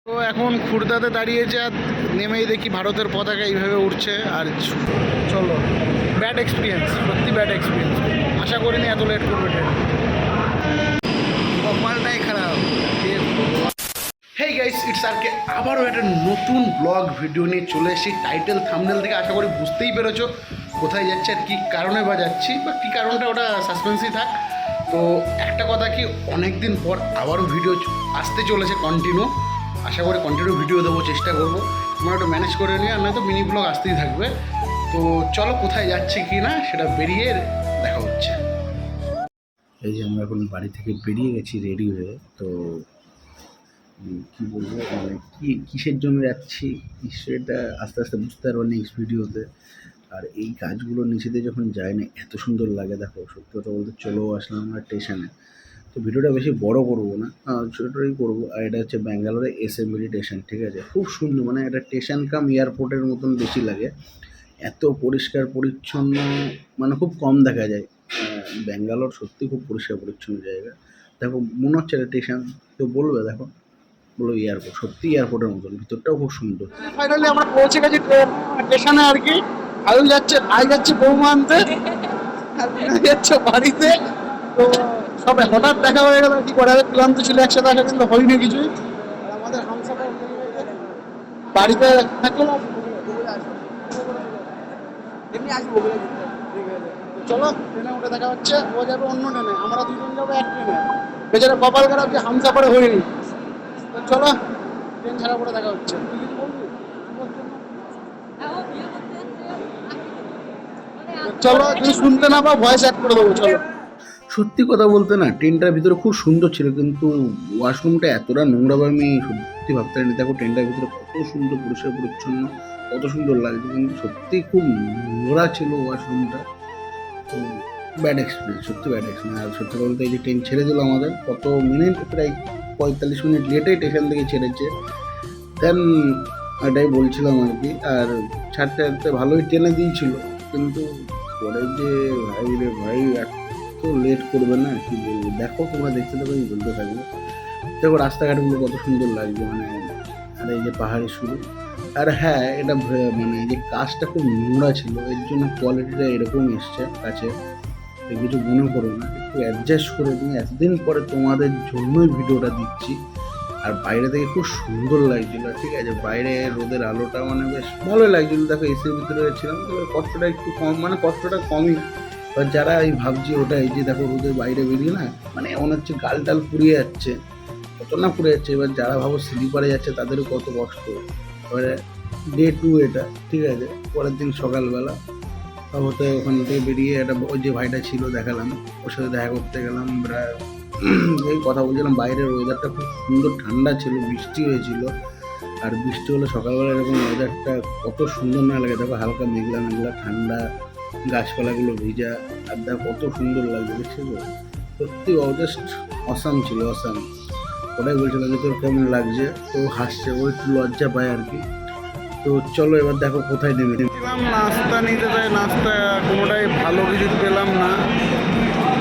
তো এখন খুর্দাতে দাঁড়িয়েছে আর নেমেই দেখি ভারতের পতাকা এইভাবে উঠছে আর চলো ব্যাড এক্সপিরিয়েন্স, সত্যি ব্যাড এক্সপিরিয়েন্স। আশা করিনি এত লেট করবে ট্রেন, কপালটাই খারাপ। হেই গাইস, ইটস আরকে আবারও একটা নতুন ব্লগ ভিডিও নিয়ে চলে এসেছি। টাইটেল থাম্বনেল থেকে আশা করি বুঝতেই পেরেছো কোথায় যাচ্ছে আর কী কারণে বা যাচ্ছি, বা কী কারণটা ওটা সাসপেন্সই থাক। তো একটা কথা কি, অনেক দিন পর আবারও ভিডিও আসতে চলেছে কন্টিনিউ। আশা করি কন্টিনিউ ভিডিও দেবো, চেষ্টা করবো। তোমরা একটু ম্যানেজ করে নিয়ে, আর নয়তো মিনি ব্লগ আসতেই থাকবে। তো চলো কোথায় যাচ্ছে কি না সেটা বেরিয়ে দেখা হচ্ছে। এই যে আমরা এখন বাড়ি থেকে বেরিয়ে গেছি রেডি হয়ে। তো কী বলবো, মানে কিসের জন্য যাচ্ছি সেটা আস্তে আস্তে বুঝতে পারবো নেক্সট ভিডিওতে। আর এই গাছগুলো নিচেতে যখন যায় না এত সুন্দর লাগে, দেখো সত্যি কথা বলতে। চলেও আসলাম আমরা স্টেশনে। তো ভিডিওটা বেশি বড় করবো না, ছোটোই করবো। আর এটা হচ্ছে ব্যাঙ্গালোরে এসএমবিডি স্টেশন, ঠিক আছে। খুব সুন্দর, মানে এটা স্টেশন কাম এয়ারপোর্টের মতন বেশি লাগে। এত পরিষ্কার পরিচ্ছন্ন, মানে খুব কম দেখা যায়। ব্যাঙ্গালোর সত্যি খুব পরিষ্কার পরিচ্ছন্ন জায়গা। দেখো মনে হচ্ছে এটা স্টেশন, কেউ বলবে দেখো, বলো এয়ারপোর্ট, সত্যি এয়ারপোর্টের মতন। ভিতরটাও খুব সুন্দর। ফাইনালি আমরা পৌঁছে গেছি স্টেশনে আর কি। ভাই যাচ্ছে বৌমা আনতে, আর যাচ্ছে বাড়িতে। তো সবাই হঠাৎ দেখা হয়ে গেল, কি করা যাবে, ক্লান্ত ছিল একসাথে আসা, কিন্তু হয়নি কিছুই। আর আমাদের হামসাফার বাড়িতে থাকলো না, এমনি আসবো। চলো ট্রেনে উঠে দেখা হচ্ছে। ও যাবে অন্য ট্রেনে, আমরা দুজন যাবো এক ট্রেনে। বেচারা কপাল খারাপ যে হামসাফারে হয়নি। তো চলো ট্রেন ছাড়া পরে দেখা হচ্ছে। তুই কিছু বলবি? চলো, যদি শুনতে না পাও ভয়েস অ্যাড করে দেবো। চলো। সত্যি কথা বলতে না, ট্রেনটার ভিতরে খুব সুন্দর ছিল, কিন্তু ওয়াশরুমটা এতটা নোংরা বা আমি সত্যি ভাবতে পারিনি। দেখো ট্রেনটার ভিতরে কত সুন্দর পরিষ্কার পরিচ্ছন্ন, কত সুন্দর লাগছে, কিন্তু সত্যি খুব নোংরা ছিল ওয়াশরুমটা। তো ব্যাড এক্সপিরিয়েন্স, সত্যি ব্যাড এক্সপিরিয়েন্স। আর সত্যি বলতে এই যে ট্রেন ছেড়ে দিল আমাদের, কত মিনিট, প্রায় 45 মিনিট লেটে স্টেশন থেকে ছেড়েছে। দেন এটাই বলছিলাম আর কি। আর ছাড়তে ছাড়তে ভালোই ট্রেনে দিয়েছিল, কিন্তু পরে যে ভাই রে ভাই, এত লেট করবে না, কি বলবো। দেখো তোমরা দেখতে থাকো, আমি বলতে থাকবো। দেখো রাস্তাঘাটগুলো কত সুন্দর লাগছে, মানে। আর এই যে পাহাড়ি শুরু। আর হ্যাঁ, এটা মানে এই যে কাজটা খুব নোংরা ছিল, এর জন্য কোয়ালিটিটা এরকম এসছে কাছে। কিছু মনে করো না, একটু অ্যাডজাস্ট করে দিই। এতদিন পরে তোমাদের জন্যই ভিডিওটা দিচ্ছি। আর বাইরে থেকে খুব সুন্দর লাগছিল, ঠিক আছে। বাইরে রোদের আলোটা মানে বেশ ভালোই লাগছিল। দেখো এসির ভিতরে ছিলাম, তবে কষ্টটা একটু কম, মানে কষ্টটা কমই। এবার যারা এই ভাবছি ওটা, এই যে দেখো রোদের বাইরে বেরিয়ে না, মানে এমন হচ্ছে গাল টাল পুড়িয়ে যাচ্ছে, কত না পুড়ে যাচ্ছে। এবার যারা ভাবো স্লিপারে যাচ্ছে তাদেরও কত কষ্ট। এবারে ডে 2 এটা, ঠিক আছে। পরের দিন সকালবেলা হতে ওখান থেকে বেরিয়ে একটা, ওই যে ভাইটা ছিল দেখালাম, ওর সাথে দেখা করতে গেলাম। প্রায় এই কথা বলছিলাম, বাইরের ওয়েদারটা খুব সুন্দর, ঠান্ডা ছিল, বৃষ্টি হয়েছিল। আর বৃষ্টি হলে সকালবেলা এরকম ওয়েদারটা কত সুন্দর না লাগে। দেখো হালকা মেঘলা মেঘলা, ঠান্ডা, গাছপালাগুলো ভিজা, আর দেখো কত সুন্দর লাগছে, দেখছি তো। সত্যি জাস্ট অসাম ছিল, অসাম। ওটাই বলছিলাম যে তোর কেমন লাগছে। তো হাসছে, ও একটু লজ্জা পায় আর কি। তো চলো এবার দেখো কোথায় নেমে নাস্তা নিতে চাই, নাস্তা কোনোটাই ভালো কিছু পেলাম না।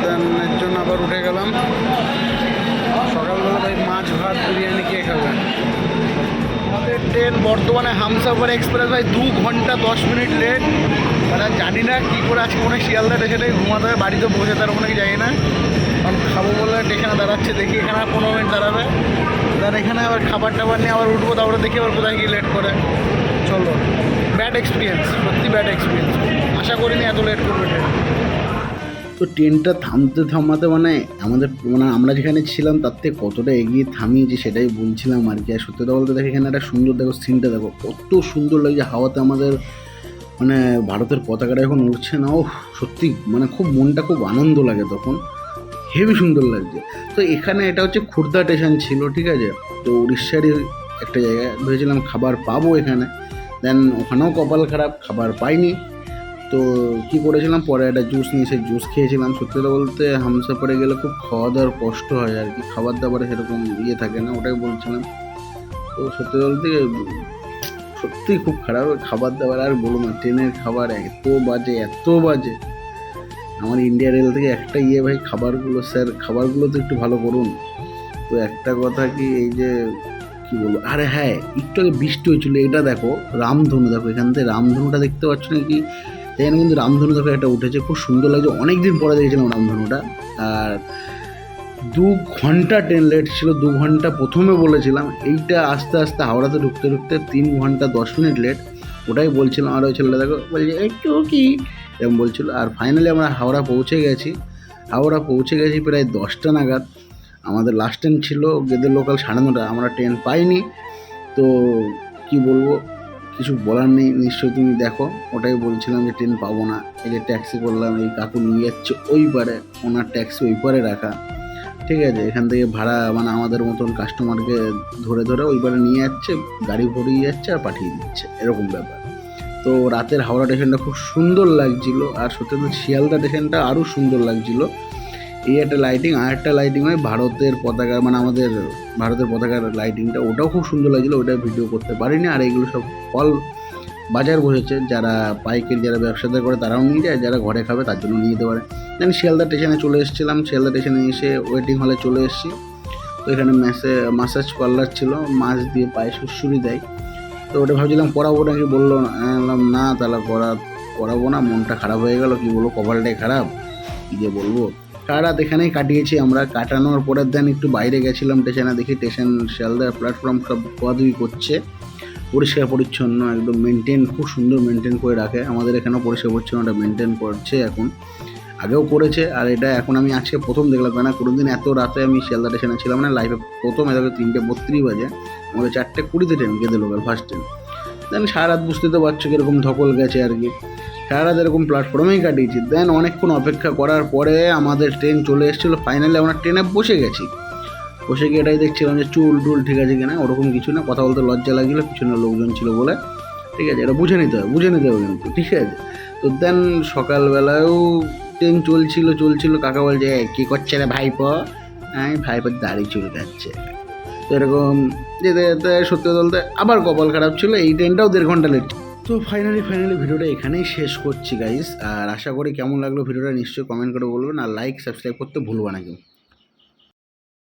দেন এর জন্য আবার উঠে গেলাম। সকালবেলা ভাই মাছ ভাত বিরিয়ানি কে খাবে। আমাদের ট্রেন বর্তমানে হামসাফার এক্সপ্রেস ভাই 2 ঘন্টা 10 মিনিট লেট। তারা জানি না কী করে আজকে মনে শিয়ালদা স্টেশনে ঘুমাতে হবে, বাড়িতে বসে তার মনে কি জানি না। কারণ খাবো বলে এখানে দাঁড়াচ্ছে, দেখি এখানে 15 মিনিট দাঁড়াবে। তার এখানে আবার খাবার টাবার নিয়ে আবার উঠবো, তারপরে দেখি আবার কোথায় গিয়ে লেট করে। চলো ব্যাড এক্সপিরিয়েন্স, সত্যি ব্যাড এক্সপিরিয়েন্স। আশা করিনি এত লেট করবে ট্রেন। তো ট্রেনটা থামাতে মানে আমাদের, মানে আমরা যেখানে ছিলাম তার থেকে কতটা এগিয়ে থামিয়েছি সেটাই বলছিলাম আর কি। আর সত্যি কথা বলতে দেখো এখানে একটা সুন্দর, দেখো সিনটা দেখো কত সুন্দর লাগছে হাওয়াতে। আমাদের মানে ভারতের পতাকাটা এখন উঠছে না, ও সত্যি মানে খুব মনটা খুব আনন্দ লাগে তখন, হেভি সুন্দর লাগছে। তো এখানে এটা হচ্ছে খুর্দা স্টেশন ছিল, ঠিক আছে। তো উড়িষ্যারই একটা জায়গায় ভেবেছিলাম খাবার পাবো এখানে। দেন ওখানেও কপাল খারাপ, খাবার পাইনি। তো কী করেছিলাম, পরে একটা জুস নিয়ে সেই জুস খেয়েছিলাম। সত্যি কথা বলতে হামসাফারে গেলে খুব খাওয়া দাওয়ার কষ্ট হয় আর কি, খাবার দাবারে সেরকম থাকে না, ওটাই বলছিলাম। তো সত্যি বলতে সত্যি খুব খারাপ খাবার দাবার। আর বলো না, ট্রেনের খাবার এত বাজে, এত বাজে। আমার ইন্ডিয়া রেল থেকে একটা ভাই, খাবারগুলো স্যার খাবারগুলো তো একটু ভালো করুন। তো একটা কথা কি, এই যে কি বলবো, আরে হ্যাঁ একটু আগে বৃষ্টি হয়েছিল, এটা দেখো রামধনু, দেখো এখান থেকে রামধনুটা দেখতে পাচ্ছ নাকি? এখানে কিন্তু রামধনু দেখো একটা উঠেছে, খুব সুন্দর লাগছে, অনেকদিন পরে দেখেছিলাম রামধনুটা। আর 2 ঘন্টা ট্রেন লেট ছিল, 2 ঘন্টা প্রথমে বলেছিলাম, এইটা আস্তে আস্তে হাওড়াতে ঢুকতে ঢুকতে 3 ঘন্টা 10 মিনিট লেট। ওটাই বলছিলাম, আর ওই ছেলেটা দেখো বলছে একটু কি এরকম বলছিল। আর ফাইনালি আমরা হাওড়া পৌঁছে গেছি। হাওড়া পৌঁছে গেছি প্রায় 10টা নাগাদ। আমাদের লাস্ট ট্রেন ছিল গেদের লোকাল 9:30, আমরা ট্রেন পাইনি। তো কি বলবো, কিছু বলার নেই, নিশ্চয়ই তুমি দেখো। ওটাই বলছিলাম যে ট্রেন পাবো না, এই যে ট্যাক্সি করলাম, এই কাকু নিয়ে যাচ্ছে ওই পারে, ওনার ট্যাক্সি ওই পারে রাখা, ঠিক আছে? এখান থেকে ভাড়া মানে আমাদের মতন কাস্টমারকে ধরে ধরে ওই পারে নিয়ে যাচ্ছে, গাড়ি ভরিয়ে যাচ্ছে আর পাঠিয়ে দিচ্ছে, এরকম ব্যাপার। তো রাতের হাওড়া স্টেশনটা খুব সুন্দর লাগছিল, আর সত্যি তো শিয়ালদা স্টেশনটা আরও সুন্দর লাগছিল। এই একটা লাইটিং, আর একটা লাইটিং হয় ভারতের পতাকা, মানে আমাদের ভারতের পতাকার লাইটিংটা, ওটাও খুব সুন্দর লাগছিলো, ওটা ভিডিও করতে পারিনি। আর এইগুলো সব ফল বাজার বসেছে, যারা পাইকারি যারা ব্যবসাদার করে তারাও নিয়ে যায়, যারা ঘরে খাবে তার জন্য নিয়ে যেতে পারে। দেন শিয়ালদা স্টেশনে চলে এসেছিলাম, শিয়ালদা স্টেশনে এসে ওয়েটিং হলে চলে এসেছি। তো এখানে মাসাজ পার্লার ছিল, মাছ দিয়ে পায়ে সুড়সুড়ি দেয়। তো ওটা ভাবছিলাম করাবো নাকি, বললো না তাহলে করাবো না, মনটা খারাপ হয়ে গেল, কি বলবো কপালটাই খারাপ, কী যে বলবো। রাত এখানেই কাটিয়েছি আমরা। কাটানোর পরের দিন একটু বাইরে গেছিলাম স্টেশনে, দেখি স্টেশন শিয়ালদার প্ল্যাটফর্ম সব ধোয়াধুয়ি করছে, পরিষ্কার পরিচ্ছন্ন একদম মেনটেন, খুব সুন্দর মেনটেন করে রাখে। আমাদের এখানেও পরিষ্কার পরিচ্ছন্নটা মেনটেন করছে এখন, আগেও করেছে। আর এটা এখন আমি আজকে প্রথম দেখলাম, কেন কোনোদিন এত রাতে আমি শিয়ালদা স্টেশনে ছিলাম না, লাইফে প্রথম। এটাকে 3:32 বাজে, আমাদের 4:20 train, Gede local first train. Then সারা রাত বুঝতে তো পারছো কীরকম ধকল গেছে আর কি, সারা রাত এরকম প্ল্যাটফর্মেই কাটিয়েছি। দেন অনেকক্ষণ অপেক্ষা করার পরে আমাদের ট্রেন চলে এসেছিলো, ফাইনালি আমরা ট্রেনে বসে গেছি। বসে গিয়ে এটাই দেখছিলাম যে চুল টুল ঠিক আছে কিনা, ওরকম কিছু না, কথা বলতে লজ্জা লাগছিলো, পিছনে লোকজন ছিল বলে, ঠিক আছে? এটা বুঝে নিতে হবে কিন্তু, ঠিক আছে? তো দেন সকালবেলাও ট্রেন চলছিল, কাকা বলছে কী করছে রে ভাইপো, ভাইপোর দাড়ি চুল কাটছে। তো এরকম যেতে যেতে সত্যি বলতে আবার কপাল খারাপ ছিল, এই ট্রেনটাও 1.5 ঘন্টা লেট। তো ফাইনালি ভিডিওটা এখানেই শেষ করছি গাইস। আর আশা করি কেমন লাগলো ভিডিওটা নিশ্চয়ই কমেন্ট করে বলবেন, আর লাইক সাবস্ক্রাইব করতে ভুলবা না কেউ।